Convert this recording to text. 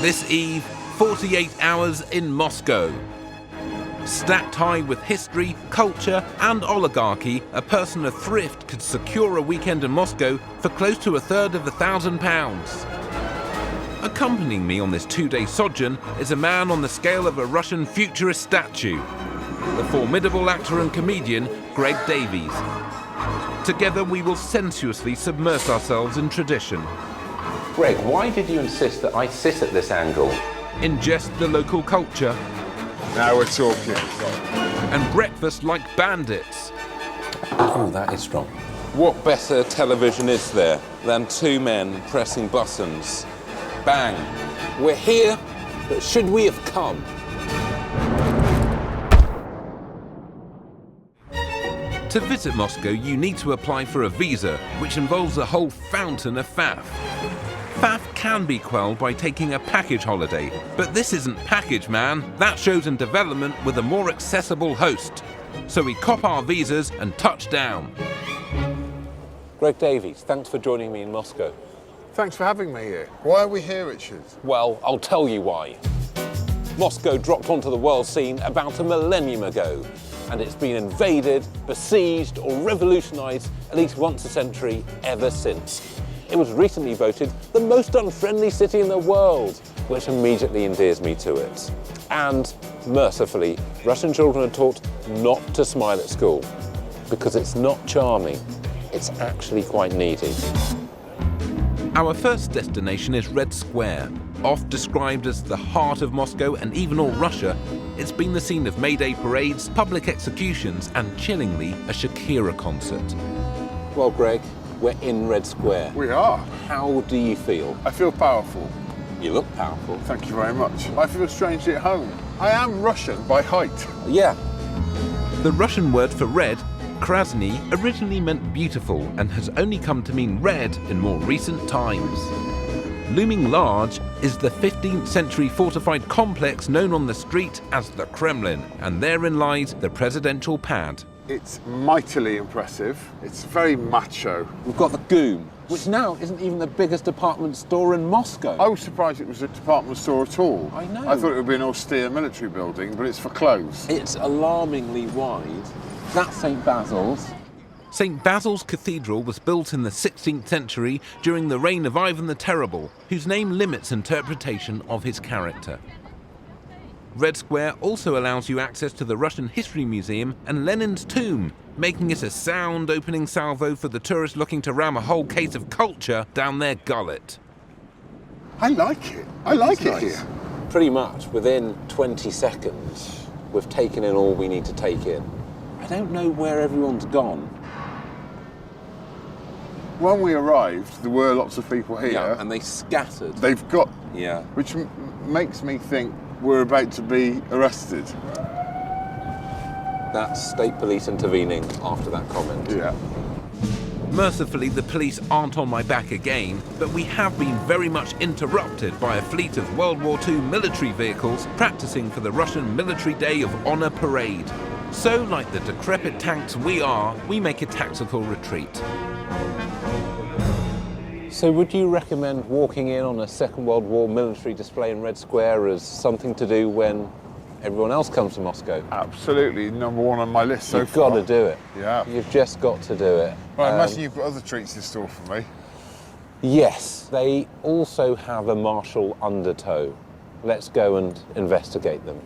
This eve, 48 hours in Moscow. Stacked high with history, culture and oligarchy, a person of thrift could secure a weekend in Moscow for close to £1,200,000. Accompanying me on this two-day sojourn is a man on the scale of a Russian futurist statue, the formidable actor and comedian Greg Davies. Together we will sensuously submerge ourselves in tradition. Greg, why did you insist that I sit at this angle? Ingest the local culture. Now we're talking. And breakfast like bandits. Oh, that is strong. What better television is there than two men pressing buttons? Bang! We're here, but should we have come? To visit Moscow, you need to apply for a visa, which involves a whole fountain of faff. Faff can be quelled by taking a package holiday, but this isn't package, man. That shows in development with a more accessible host. So we cop our visas and touch down. Greg Davies, thanks for joining me in Moscow. Thanks for having me here. Why are we here, Richard? Well, I'll tell you why. Moscow dropped onto the world scene about a millennium ago, and it's been invaded, besieged or revolutionised at least once a century ever since. It was recently voted the most unfriendly city in the world, which immediately endears me to it. And, mercifully, Russian children are taught not to smile at school, because it's not charming, it's actually quite needy. Our first destination is Red Square. Oft described as the heart of Moscow and even all Russia, it's been the scene of May Day parades, public executions and, chillingly, a Shakira concert. Well, Greg, we're in Red Square. We are. How do you feel? I feel powerful. You look powerful. Thank you very much. I feel strangely at home. I am Russian by height. Yeah. The Russian word for red, Krasny, originally meant beautiful and has only come to mean red in more recent times. Looming large is the 15th century fortified complex known on the street as the Kremlin, and therein lies the presidential pad. It's mightily impressive. It's very macho. We've got the Goom, which now isn't even the biggest department store in Moscow. I was surprised it was a department store at all. I know. I thought it would be an austere military building, but it's for clothes. It's alarmingly wide. That's St. Basil's. St. Basil's Cathedral was built in the 16th century during the reign of Ivan the Terrible, whose name limits interpretation of his character. Red Square also allows you access to the Russian History Museum and Lenin's tomb, making it a sound opening salvo for the tourists looking to ram a whole case of culture down their gullet. I like it. I like it here. Pretty much within 20 seconds, we've taken in all we need to take in. I don't know where everyone's gone. When we arrived, there were lots of people here. Yeah, and they scattered. They've got, Yeah. which makes me think we're about to be arrested. That's state police intervening after that comment. Yeah. Mercifully, the police aren't on my back again, but we have been very much interrupted by a fleet of World War II military vehicles practicing for the Russian Military Day of Honor parade. So, like the decrepit tanks we are, we make a tactical retreat. So would you recommend walking in on a Second World War military display in Red Square as something to do when everyone else comes to Moscow? Absolutely, number one on my list so You've far. got to do it. Yeah. You've just got to do it. Well, I imagine you've got other treats in store for me. Yes, they also have a martial undertow. Let's go and investigate them.